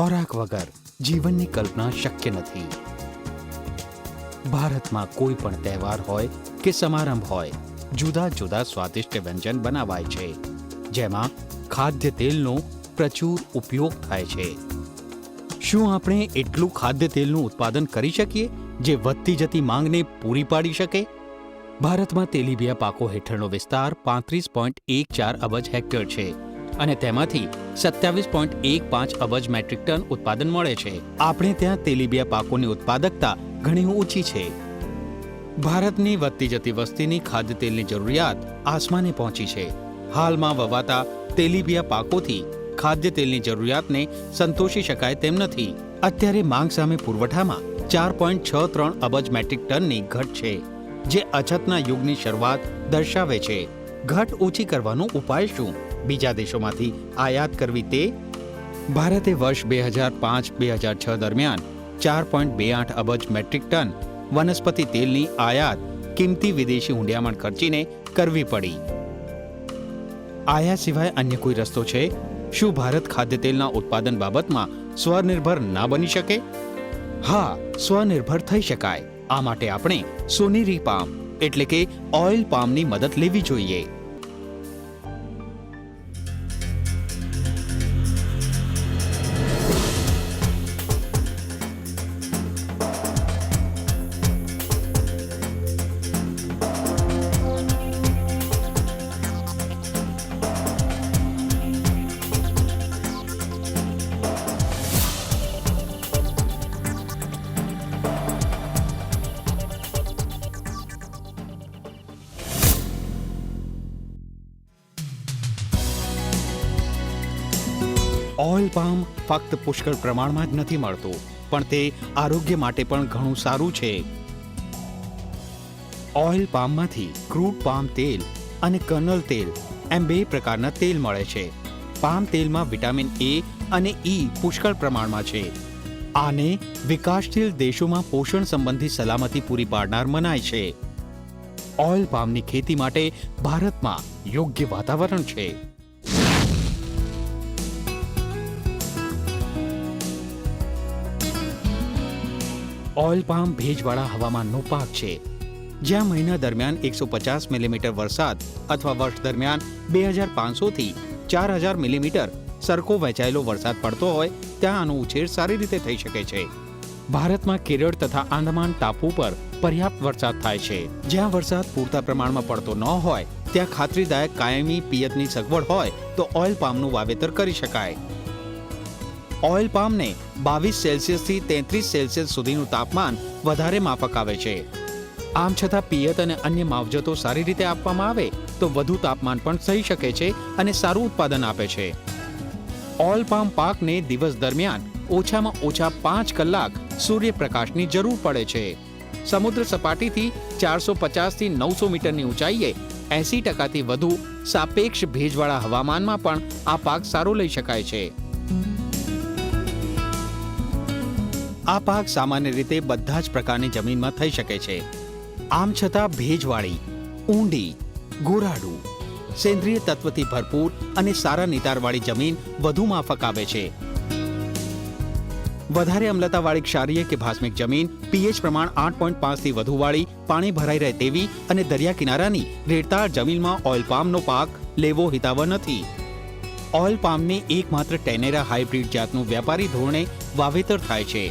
ખોરાક વગર જીવનની કલ્પના શક્ય નથી. ભારતમાં કોઈ પણ તહેવાર હોય કે સમારંભ હોય, જુદા જુદા સ્વાદિષ્ટ વ્યંજન બનાવાય છે, જેમાં ખાદ્ય તેલનો પ્રચુર ઉપયોગ થાય છે. શું આપણે એટલું ખાદ્ય તેલનું ઉત્પાદન કરી શકીએ જે વધતી જતી માંગને પૂરી પાડી શકે? ભારતમાં તેલીબિયા પાકો હેઠળનો વિસ્તાર 35.14 અબજ હેક્ટર છે અને તેમાંથી 27.15 અબજ મેટ્રિક ટન ઉત્પાદન મળે છે. આપણે ત્યાં તેલીબિયા પાકોની ઉત્પાદકતા ઘણી ઓછી છે. ભારતની વધતી જતી વસ્તીની ખાદ્ય તેલની જરૂરિયાત આસમાને પહોંચી છે. હાલમાં વવાતા તેલીબિયા પાકોથી ખાદ્ય તેલની જરૂરિયાતને સંતોષી શકાય તેમ નથી. અત્યારે માંગ સામે પુરવઠામાં 4.63 અબજ મેટ્રિક ટનની ઘટ છે, જે અછતના યુગની શરૂઆત દર્શાવે છે. ઘટ ઓછી કરવાનો ઉપાય શું? બીજા દેશોમાંથી આયાત કરવી તે? ભારતે વર્ષ 2005-2006 દરમિયાન 4.28 અબજ મેટ્રિક ટન વનસ્પતિ તેલની આયાત કિંમતી વિદેશી હુંડિયામણ ખર્ચીને કરવી પડી. આયાત સિવાય અન્ય કોઈ રસ્તો છે? શું ભારત ખાદ્ય તેલના ઉત્પાદન બાબતમાં સ્વનિર્ભર ના બની શકે? હા, સ્વનિર્ભર થઈ શકાય. આ માટે આપણે સોનેરી પામ એટલે કે ઓઇલ પામની મદદ લેવી જોઈએ. ઓઇલ પામ ફક્ત પુષ્કળ પ્રમાણમાં જ નથી મળતું, પણ તે આરોગ્ય માટે પણ ઘણું સારું છે. ઓઇલ પામમાંથી ક્રૂડ પામ તેલ અને કર્નલ તેલ એમ બે પ્રકારના તેલ મળે છે. પામ તેલમાં વિટામિન એ અને ઈ પુષ્કળ પ્રમાણમાં છે. આને વિકાસશીલ દેશોમાં પોષણ સંબંધી સલામતી પૂરી પાડનાર મનાય છે. ઓઇલ પામની ખેતી માટે ભારતમાં યોગ્ય વાતાવરણ છે. ઓઇલ પામ ભેજવાળા હવામાનનો પાક છે. જ્યાં મહિના દરમિયાન 150 મિલીમીટર વરસાદ અથવા વર્ષ દરમિયાન 2500 થી 4000 મિલીમીટર સરખો વહેંચાયેલો વરસાદ પડતો હોય ત્યાં આનો ઉછેર સારી રીતે થઈ શકે છે. ભારતમાં કેરળ તથા આંદામાન ટાપુ પર પર્યાપ્ત વરસાદ થાય છે. જ્યાં વરસાદ પૂરતા પ્રમાણમાં પડતો ન હોય ત્યાં ખાતરીદાયક કાયમી પિયતની સગવડ હોય તો ઓઇલ પામનું વાવેતર કરી શકાય. ઓઇલ પામને 22 સેલ્સિયસથી 33 સેલ્સિયસ સુધીનું તાપમાન વધારે માફક આવે છે. આમ છતાં પિયત અને અન્ય માવજતો સારી રીતે આપવામાં આવે તો વધુ તાપમાન પણ સહી શકે છે અને સારું ઉત્પાદન આપે છે. ઓઇલ પામ પાકને દિવસ દરમિયાન ઓછામાં ઓછા 5 કલાક સૂર્યપ્રકાશની જરૂર પડે છે. સમુદ્ર સપાટીથી 450 થી 900 મીટરની ઊંચાઈએ 80% વધુ સાપેક્ષ ભેજવાળા હવામાનમાં પણ આ પાક સારો લઈ શકાય છે. આ પાક સામાન્ય રીતે બધા જ પ્રકારની જમીનમાં થઈ શકે છે. આમ છતાં ભેજવાળી, ઊંડી, ગોરાડુ, સેન્દ્રિય તત્વથી ભરપૂર અને સારા નિતારવાળી જમીન વધુ માફક આવે છે. વધારે અમ્લતાવાળી ક્ષારીય કે ભાસ્મિક જમીન, પીએચ પ્રમાણ 8.5 થી વધુ વાળી, પાણી ભરાઈ રહે તેવી અને દરિયા કિનારાની રેતાળ જમીનમાં ઓઇલ પામનો પાક લેવો હિતાવહ નથી. ઓઇલ પામની એકમાત્ર ટેનેરા હાઇબ્રિડ જાતનું વ્યાપારી ધોરણે વાવેતર થાય છે.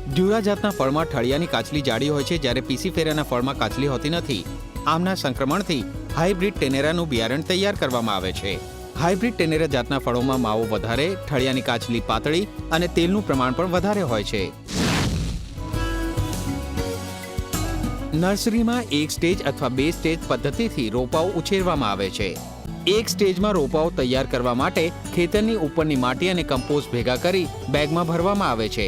ડ્યુરા જાતના ફળમાં ઠળિયાની કાચલી જાડી હોય છે, જ્યારે પીસીફેરાના ફળમાં કાચલી હોતી નથી. આમના સંક્રમણથી હાઇબ્રિડ ટેનેરાનું બિયારણ તૈયાર કરવામાં આવે છે. હાઇબ્રિડ ટેનેરા જાતના ફળોમાં માવો વધારે, ઠળિયાની કાચલી પાતળી અને તેલનું પ્રમાણ પણ વધારે હોય છે. નર્સરીમાં એક સ્ટેજ અથવા 2 સ્ટેજ પદ્ધતિથી રોપાઓ ઉછેરવામાં આવે છે. એક સ્ટેજમાં રોપાઓ તૈયાર કરવા માટે ખેતરની ઉપરની માટી અને કમ્પોસ્ટ ભેગા કરી બેગમાં ભરવામાં આવે છે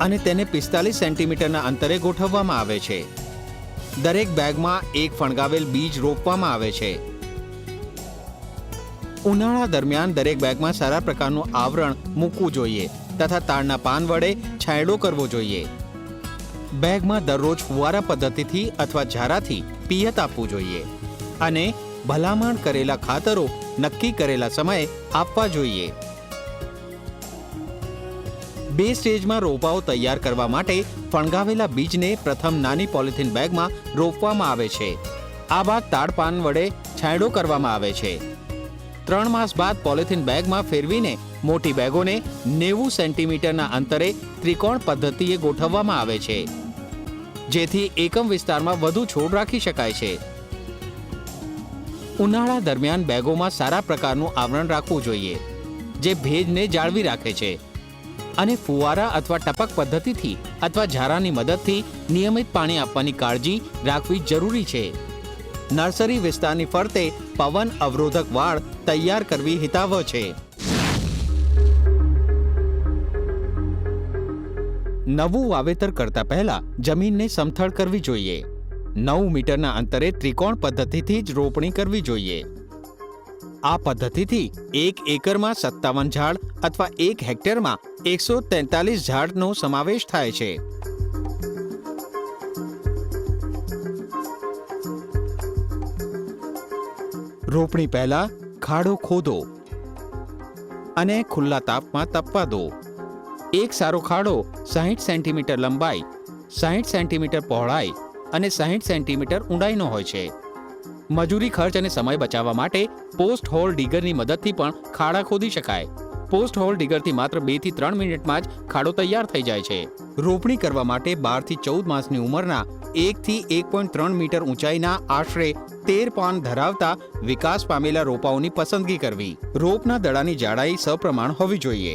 અને તેને 45 સેન્ટીમીટરના અંતરે ગોઠવવામાં આવે છે. દરેક બેગમાં એક ફણગાવેલ બીજ રોપવામાં આવે છે. ઉનાળા દરમિયાન દરેક બેગમાં સારા પ્રકારનું આવરણ મૂકવું જોઈએ તથા તાડના પાન વડે છાંયડો કરવો જોઈએ. બેગમાં દરરોજ ફુવારા પદ્ધતિથી અથવા ઝારાથી પિયત આપવું જોઈએ અને ભલામણ કરેલા ખાતરો નક્કી કરેલા સમયે આપવા જોઈએ. 2 સ્ટેજમાં રોપાઓ તૈયાર કરવા માટે ફણગાવેલા બીજને પ્રથમ નાની પોલિથીન બેગમાં રોપવામાં આવે છે. આ બાદ તાડપાન વડે છાંયડો કરવામાં આવે છે. 3 માસ બાદ પોલિથીન બેગમાં ફેરવીને મોટી બેગોને 90 સેન્ટીમીટરના અંતરે ત્રિકોણ પદ્ધતિએ ગોઠવવામાં આવે છે, જેથી એકમ વિસ્તારમાં વધુ છોડ રાખી શકાય છે. ઉનાળા દરમિયાન બેગોમાં સારા પ્રકારનું આવરણ રાખવું જોઈએ, જે ભેજને જાળવી રાખે છે, અને ફુવારા અથવા ટપક પદ્ધતિથી અથવા ઝારાની મદદથી નિયમિત પાણી આપવાની કાળજી રાખવી જરૂરી છે. નર્સરી વિસ્તારની ફરતે પવન અવરોધક વાડ તૈયાર કરવી હિતાવહ છે. નવું વાવેતર કરતા પહેલા જમીનને સમથળ કરવી જોઈએ. 9 મીટરના અંતરે ત્રિકોણ પદ્ધતિથી જ રોપણી કરવી જોઈએ. આ પદ્ધતિથી 1 એકરમાં 57 ઝાડ અથવા 1 હેક્ટરમાં 143 ઝાડનો સમાવેશ થાય છે. રોપણી પહેલા ખાડો ખોદો અને ખુલ્લા તાપમાં તપવા દો. એક સારો ખાડો 60 સેન્ટીમીટર લંબાઈ, 60 સેન્ટીમીટર પહોળાઈ અને 60 સેન્ટીમીટર ઊંડાઈનો હોય છે. મજૂરી ખર્ચ અને સમય બચાવવા માટે પોસ્ટ હોલ ડિગરની મદદથી પણ ખાડા ખોદી શકાય. પોસ્ટ હોલ ડિગરથી માત્ર 2 થી 3 મિનિટમાં જ ખાડો તૈયાર થઈ જાય છે. રોપણી કરવા માટે 12 થી 14 માસની ઉંમરના 1 થી 1.3 મીટર ઊંચાઈના આશરે 13 પાન ધરાવતા વિકાસ પામેલા રોપાઓની પસંદગી કરવી. રોપના દડાની જાડાઈ સપ્રમાણ હોવી જોઈએ.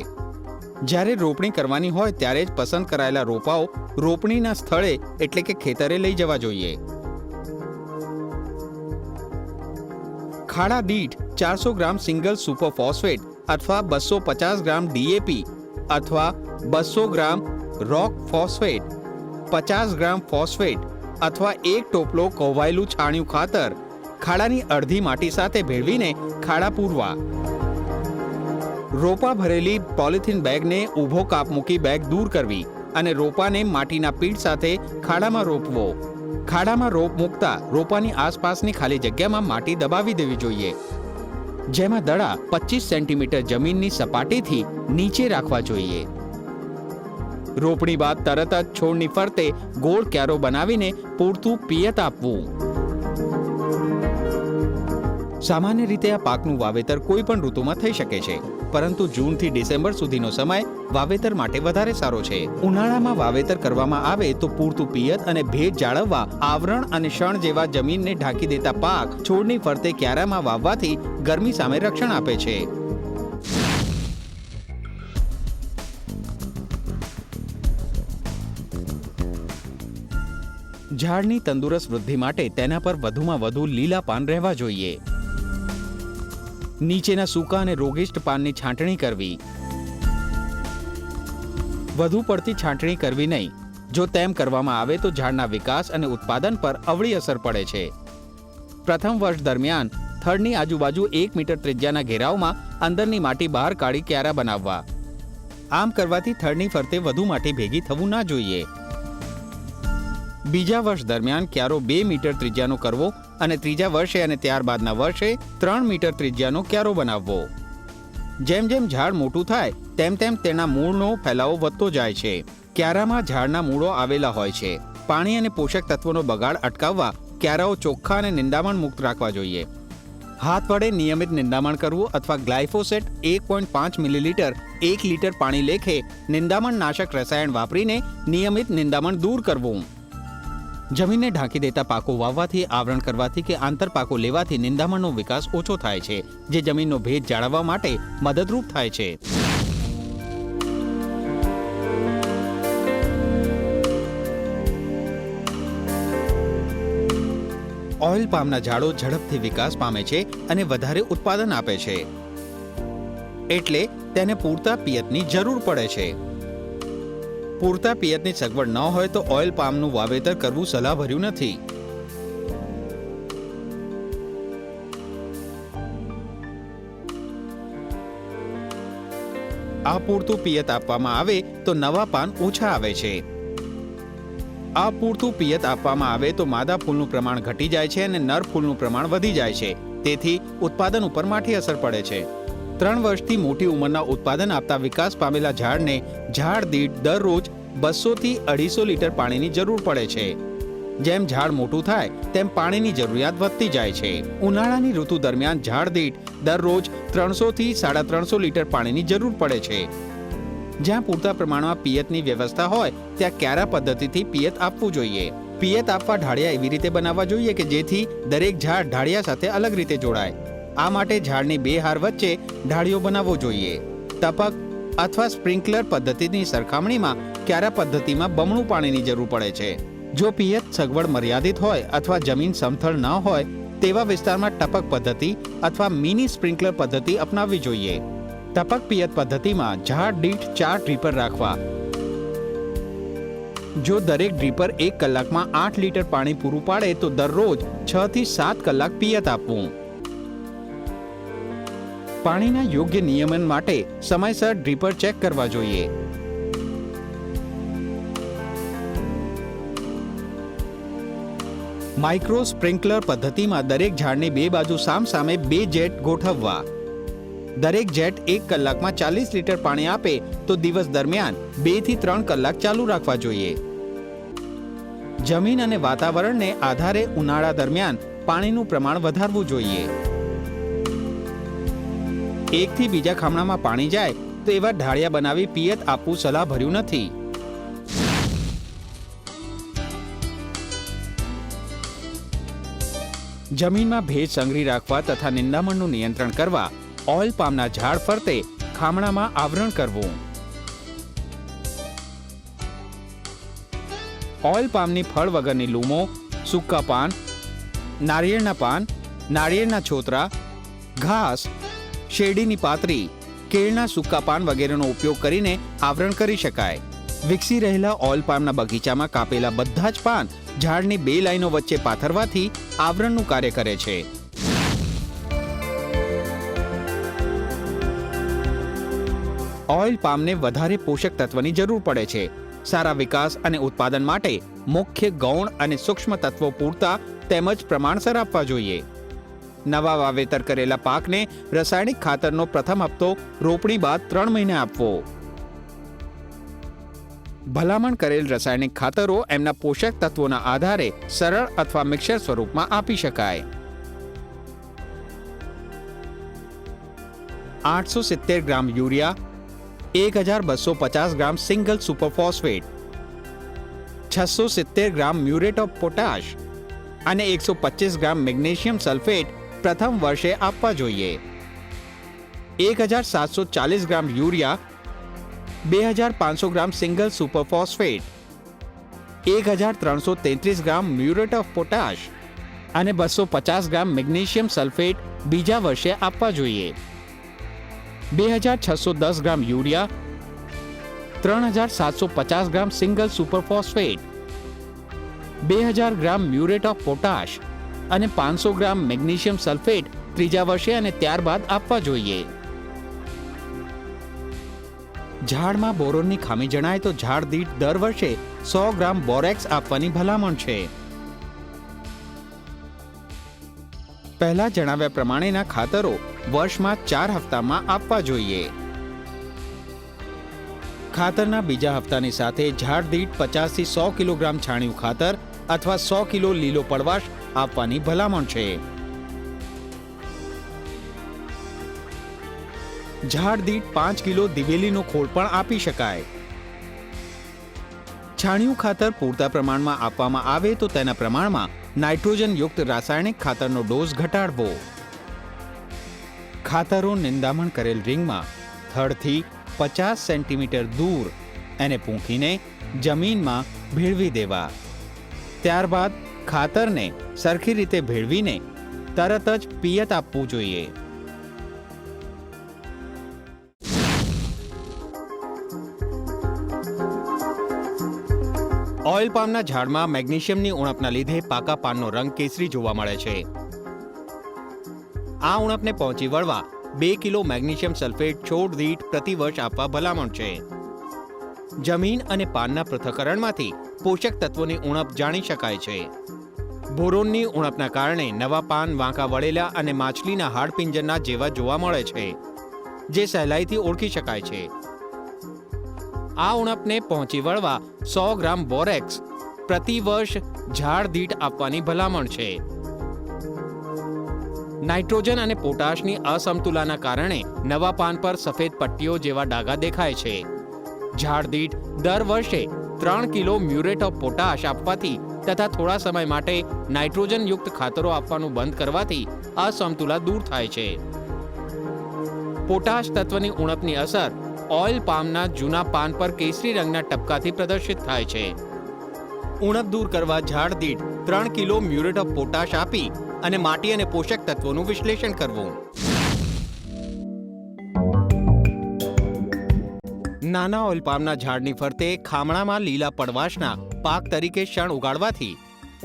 જ્યારે રોપણી કરવાની હોય ત્યારે જ પસંદ કરાયેલા રોપાઓ રોપણીના સ્થળે એટલે કે ખેતરે લઈ જવા જોઈએ. ખાડા દીઠ 400 ગ્રામ સિંગલ સુપર ફોસ્ફેટ અથવા 250 ગ્રામ ડીએપી અથવા 200 ગ્રામ રોક ફોસ્ફેટ, 50 ગ્રામ ફોસ્ફેટ અથવા 1 ટોપલો કોહવાયેલું છાણિયું ખાતર ખાડાની અડધી માટી સાથે ભેળવીને ખાડા પૂરવા. રોપા ભરેલી પોલિથીન બેગને ઊભો કાપ મૂકી બેગ દૂર કરવી અને રોપાને માટીના પીઠ સાથે ખાડામાં રોપવો. ખાડામાં રોપ મૂકતા રોપાની આસપાસની ખાલી જગ્યામાં માટી દબાવી દેવી જોઈએ, જેમાં દડા 25 સેન્ટીમીટર જમીનની સપાટીથી નીચે રાખવા જોઈએ. રોપણી બાદ તરત જ છોડની ફરતે ગોળ ક્યારો બનાવીને પૂરતું પિયત આપવું. સામાન્ય રીતે આ પાકનું વાવેતર કોઈ પણ ઋતુમાં થઈ શકે છે, પરંતુ જૂનથી ડિસેમ્બર સુધીનો સમય વાવેતર માટે વધારે સારો છે. ઉનાળામાં વાવેતર કરવામાં આવે તો પૂરતું પિયત અને ભેજ જાળવવા આવરણ અને શણ જેવા જમીનને ઢાંકી દેતા પાક છોડની ફરતે ક્યારામાં વાવવાથી ગરમી સામે રક્ષણ આપે છે. ઝાડની તંદુરસ્ત વૃદ્ધિ માટે તેના પર વધુમાં વધુ લીલા પાન રહેવા જોઈએ. નીચેના સૂકા અને રોગિષ્ટ પાનની છાંટણી કરવી. વધુ પડતી છાંટણી કરવી નહીં. જો તેમ કરવામાં આવે તો ઝાડના વિકાસ અને ઉત્પાદન પર અવળી અસર પડે છે. પ્રથમ વર્ષ દરમિયાન થડની આજુબાજુ 1 મીટર ત્રિજ્યાના ઘેરાવમાં અંદરની માટી બહાર કાઢી ક્યારા બનાવવા. આમ કરવાથી થડની ફરતે વધુ માટી ભેગી થવું ના જોઈએ. બીજા વર્ષ દરમિયાન ક્યારો 2 મીટર ત્રિજ્યાનો કરવો અને ત્રીજા વર્ષે અને ત્યારબાદના વર્ષે 3 મીટર ત્રિજ્યાનો ક્યારો બનાવવો. જેમ જેમ ઝાડ મોટું થાય તેમ તેમ તેના મૂળનો ફેલાવો વધતો જાય છે. ક્યારામાં ઝાડના મૂળો આવેલા હોય છે. પાણી અને પોષક તત્વોનો બગાડ અટકાવવા ક્યારાઓ ચોખ્ખા અને નિંદામણ મુક્ત રાખવા જોઈએ. હાથ વડે નિયમિત નિંદામણ કરવું અથવા ગ્લાયફોસેટ 1.5 મિલીલીટર 1 લીટર પાણી લેખે નિંદામણ નાશક રસાયણ વાપરીને નિયમિત નિંદામણ દૂર કરવું. જમીનને ઢાંકી દેતા પાકો વાવવાથી, આવરણ કરવાથી કે આંતરપાકો લેવાથી નિંદામણનો વિકાસ ઓછો થાય છે, જે જમીનનો ભેજ જાળવવા માટે મદદરૂપ થાય છે. ઓઇલ પામના ઝાડો ઝડપથી વિકાસ પામે છે અને વધારે ઉત્પાદન આપે છે, એટલે તેને પૂરતા પિયતની જરૂર પડે છે. પૂરતા પિયતની સગવડ ન હોય તો ઓઇલ પામનું વાવેતર કરવું સલાહભર્યું નથી. અપૂરતું પિયત આપવામાં આવે તો નવા પાન ઓછા આવે છે. અપૂરતું પિયત આપવામાં આવે તો માદા ફૂલનું પ્રમાણ ઘટી જાય છે અને નર ફૂલનું પ્રમાણ વધી જાય છે. તેથી ઉત્પાદન ઉપર માઠી અસર પડે છે. 3 વર્ષથી મોટી ઉંમરના ઉત્પાદન આપતા વિકાસ પામેલા ઝાડને ઝાડ દીઠ દરરોજ 200 થી 250 લીટર પાણીની જરૂર પડે છે. જેમ ઝાડ મોટું થાય તેમ પાણીની જરૂરિયાત વધતી જાય છે. ઉનાળાની ઋતુ દરમિયાન ઝાડ દીઠ દરરોજ 300 થી 350 લીટર પાણીની જરૂર પડે છે. જ્યાં પૂરતા પ્રમાણમાં પિયતની વ્યવસ્થા હોય ત્યાં ક્યારા પદ્ધતિથી પિયત આપવું જોઈએ. પિયત આપવા ઢાળિયા એવી રીતે બનાવવા જોઈએ કે જેથી દરેક ઝાડ ઢાળિયા સાથે અલગ રીતે જોડાય. આ માટે ઝાડની 2 હાર વચ્ચે ઢાળિયો બનાવવો જોઈએ. ટપક અથવા સ્પ્રિંકલર પદ્ધતિની સરખામણીમાં ક્યારા પદ્ધતિમાં બમણું પાણીની જરૂર પડે છે. જો પિયત સગવડ મર્યાદિત હોય અથવા જમીન સમથળ ન હોય તેવા વિસ્તારમાં ટપક પદ્ધતિ અથવા મિની સ્પ્રિંકલર પદ્ધતિ અપનાવવી જોઈએ. ટપક પિયત પદ્ધતિમાં ઝાડ દીઠ 4 ડ્રીપર રાખવા. જો દરેક ડ્રીપર 1 કલાકમાં 8 લીટર પાણી પૂરું પાડે તો દરરોજ 6 થી 7 કલાક પિયત આપવું. પાણીના યોગ્ય નિયમન માટે સમયસર ડ્રીપર ચેક કરવા જોઈએ. માઇક્રો સ્પ્રિંકલર પદ્ધતિમાં દરેક ઝાડની 2 બાજુ સામસામે 2 જેટ ગોઠવવા. દરેક જેટ 1 કલાકમાં 40 લીટર પાણી આપે તો દિવસ દરમિયાન 2 થી 3 કલાક ચાલુ રાખવા જોઈએ. જમીન અને વાતાવરણને આધારે ઉનાળા દરમિયાન પાણીનું પ્રમાણ વધારવું જોઈએ. એકથી બીજા ખામણામાં પાણી જાય તો એવા ઢાળિયા બનાવી પિયત આપવું સલાહભર્યું નથી. જમીનમાં ભેજ સંગ્રહી રાખવા તથા નિંદામણનું નિયંત્રણ કરવા ઓઇલ પામના ઝાડ ફરતે ખામણામાં આવરણ કરવું. ઓઇલ પામની ફળ વગરની લૂમો, સૂકા પાન, નારિયેળના પાન, નારિયેળના છોતરા, ઘાસ, શેરડીની પાતરી, કેળના સૂકા પાન વગેરેનો ઉપયોગ કરીને આવરણ કરી શકાય. વિકસી રહેલા ઓઇલ પામના બગીચામાં કાપેલા બધા જ પાન ઝાડની 2 લાઈનો વચ્ચે પાથરવાથી આવરણનું કાર્ય કરે છે. ઓઇલ પામને વધારે પોષક તત્વની જરૂર પડે છે. સારા વિકાસ અને ઉત્પાદન માટે મુખ્ય ગૌણ અને સૂક્ષ્મ તત્વો પૂરતા તેમજ પ્રમાણસર આપવા જોઈએ. નવા વાવેતર કરેલા પાકને રાસાયણિક ખાતરનો પ્રથમ હપ્તો રોપણી બાદ 3 મહિને આપવો. ભલામણ કરેલ રાસાયણિક ખાતરો એમના પોષક તત્વોના આધારે સરળ અથવા મિક્સર સ્વરૂપમાં આપી શકાય. 870 gram urea, 1250 gram single super phosphate, 670 gram muriate of potash અને 125 ગ્રામ મેગ્નેશિયમ સલ્ફેટ પ્રથમ વર્ષે આપવા જોઈએ. 1740 gram urea, 2500 gram single super phosphate, 1333 gram muriate of potash અને 250 ગ્રામ મેગ્નેશિયમ સલ્ફેટ બીજા વર્ષે આપવા જોઈએ. 2610 gram urea, 3750 gram single super phosphate, 2000 gram muriate of potash અને 500 ગ્રામ મેગ્નેશિયમ સલ્ફેટ ત્રીજા વર્ષે અને ત્યારબાદ આપવા જોઈએ. ઝાડમાં બોરોનની ખામી જણાય તો ઝાડ દીઠ દર વર્ષે 100 ગ્રામ બોરેક્સ આપવાની ભલામણ છે. પહેલા જણાવ્યા પ્રમાણેના ખાતરો વર્ષમાં 4 હપ્તામાં આપવા જોઈએ. ખાતરના બીજા હપ્તાની સાથે ઝાડ દીઠ 50 થી 100 કિલોગ્રામ છાણિયું ખાતર અથવા 100 કિલો લીલો પડવાશ આપવાની ભલામણ છે. ઝાડ દીઠ 5 કિલો દિવેલીનો ખોળ પણ આપી શકાય. છાણિયું ખાતર પૂરતા પ્રમાણમાં આપવામાં આવે તો તેના પ્રમાણમાં નાઇટ્રોજન યુક્ત રાસાયણિક ખાતરનો ડોઝ ઘટાડવો. ખાતરો નિંદામણ કરેલ રિંગમાં થડથી 50 સેન્ટીમીટર દૂર એને પૂંખીને જમીનમાં ભેળવી દેવા. ત્યારબાદ ખાતરને સરખી રીતે ભેળવીને તરત જ પિયત આપવું જોઈએ. ઓઇલ પામના ઝાડમાં મેગ્નેશિયમની ઉણપના લીધે પાકા પાનનો રંગ કેસરી જોવા મળે છે. આ ઉણપને પહોંચી વળવા 2 કિલો મેગ્નેશિયમ સલ્ફેટ છોડ દીઠ પ્રતિ વર્ષ આપવા ભલામણ છે. જમીન અને પાનના પૃથ્થકરણમાંથી પોષક તત્વોની ઉણપ જાણી શકાય છે. બોરોનની ઉણપના કારણે નવા પાન વાંકા વળેલા અને માછલીના હાડપિંજરના જેવા જોવા મળે છે, જે સહેલાઈથી ઓળખી શકાય છે. આ ઉણપને પહોંચી વળવા 100 ગ્રામ બોરેક્સ પ્રતિ વર્ષ ઝાડ દીઠ આપવાની ભલામણ છે. નાઇટ્રોજન અને પોટાશની અસમતુલાના કારણે નવા પાન પર સફેદ પટ્ટીઓ જેવા ડાઘા દેખાય છે. ઝાડ દીઠ દર વર્ષે 3 કિલો મ્યુરેટ ઓફ પોટાશ આપવાથી તથા થોડા સમય માટે નાઇટ્રોજનયુક્ત ખાતરો આપવાનું બંધ કરવાથી અસમતુલા દૂર થાય છે. પોટાશ તત્વની ઉણપની અસર ઓઇલ પામના જૂના પાન પર કેસરી રંગના ટપકાથી પ્રદર્શિત થાય છે. ઉણપ દૂર કરવા ઝાડ દીઠ 3 કિલો મ્યુરેટ ઓફ પોટાશ આપી અને માટી અને પોષક તત્વોનું વિશ્લેષણ કરવું. નાના ઓઇલ પામના ઝાડની ફરતે ખામણામાં લીલા પડવાશના પાક તરીકે શણ ઉગાડવાથી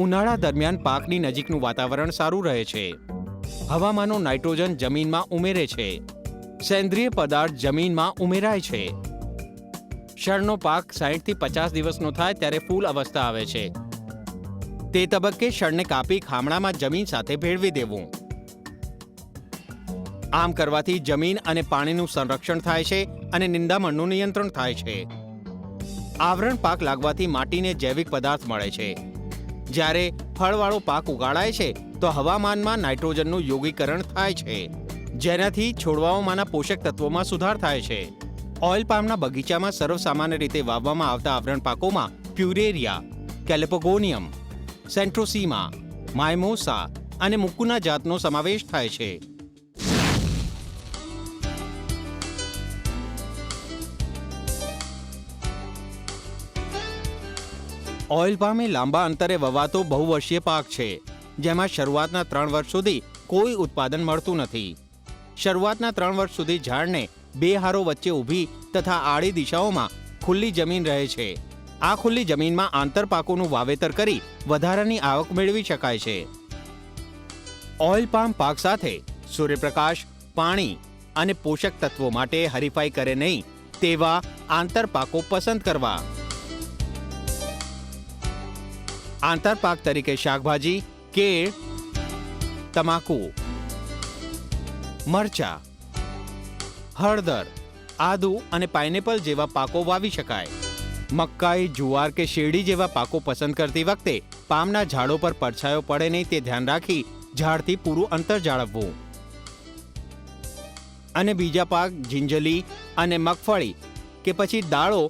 ઉનાળા દરમિયાન પાકની નજીકનું વાતાવરણ સારું રહે છે. હવામાંનો નાઇટ્રોજન જમીનમાં ઉમેરે છે. સેન્દ્રિય પદાર્થ જમીનમાં ઉમેરાય છે. શણનો પાક 60 થી 50 દિવસનો થાય ત્યારે ફૂલ અવસ્થા આવે છે. તે તબક્કે શણને કાપી ખામણામાં જમીન સાથે ભેળવી દેવું. આમ કરવાથી જમીન અને પાણીનું સંરક્ષણ થાય છે અને નિંદામણનું નિયંત્રણ થાય છે. આવરણ પાક લાગવાથી માટીને જૈવિક પદાર્થ મળે છે. જ્યારે ફળવાળો પાક ઉગાડાય છે તો હવામાનમાં નાઇટ્રોજનનું યોગીકરણ થાય છે, જેનાથી છોડવાઓમાંના પોષક તત્વોમાં સુધાર થાય છે. ઓઇલ પામના બગીચામાં સર્વસામાન્ય રીતે વાવવામાં આવતા આવરણ પાકોમાં પ્યુરેરિયા, કેલેપોગોનિયમ, સેન્ટ્રોસીમા, માઇમોસા અને મુકુના જાતનો સમાવેશ થાય છે. ઓઇલ પામ એ લાંબા અંતરે વવાતો બહુવર્ષીય પાક છે, જેમાં શરૂઆતના 3 વર્ષ સુધી કોઈ ઉત્પાદન મળતું નથી. શરૂઆતના 3 વર્ષ સુધી ઝાડને 2 હારો વચ્ચે ઊભી તથા આડી દિશાઓમાં ખુલ્લી જમીન રહે છે. આ ખુલ્લી જમીનમાં આંતરપાકોનું વાવેતર કરી વધારાની આવક મેળવી શકાય છે. ઓઇલ પામ પાક સાથે સૂર્યપ્રકાશ, પાણી અને પોષક તત્વો માટે હરીફાઈ કરે નહીં તેવા આંતરપાકો પસંદ કરવા. આંતરપાક તરીકે શાકભાજી, કેળ, તમાકુ, મરચા, હળદર, આદુ અને પાઇનેપલ જેવા પાકો વાવી શકાય. મકાઈ, જુવાર કે શેરડી જેવા પાકો પસંદ કરતી વખતે પામના ઝાડો પર પડછાયો પડે નહીં તે ધ્યાન રાખી ઝાડથી પૂરું અંતર જાળવવું. અને બીજા પાક જિંજલી અને મગફળી કે પછી દાળો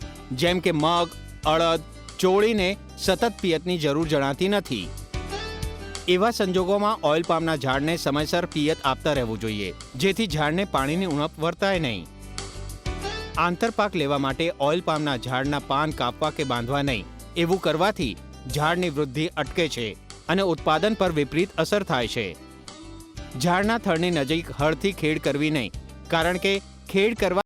જેમ કે મગ, અડદ, ચોળીને સતત પિયતની જરૂર જણાતી નથી. એવા સંજોગોમાં ઓઇલ પામના ઝાડને સમયસર પિયત આપતા રહેવું જોઈએ, જેથી ઝાડને પાણીની ઉણપ વર્તાય નહીં. આંતરપાક લેવા માટે ઓઇલ પામના ઝાડના પાન કાપવા કે બાંધવા નહીં. એવું કરવાથી ઝાડની વૃદ્ધિ અટકે છે અને ઉત્પાદન પર વિપરીત અસર થાય છે. ઝાડના થડની નજીક હળથી ખેડ કરવી નહીં, કારણ કે ખેડ કરવા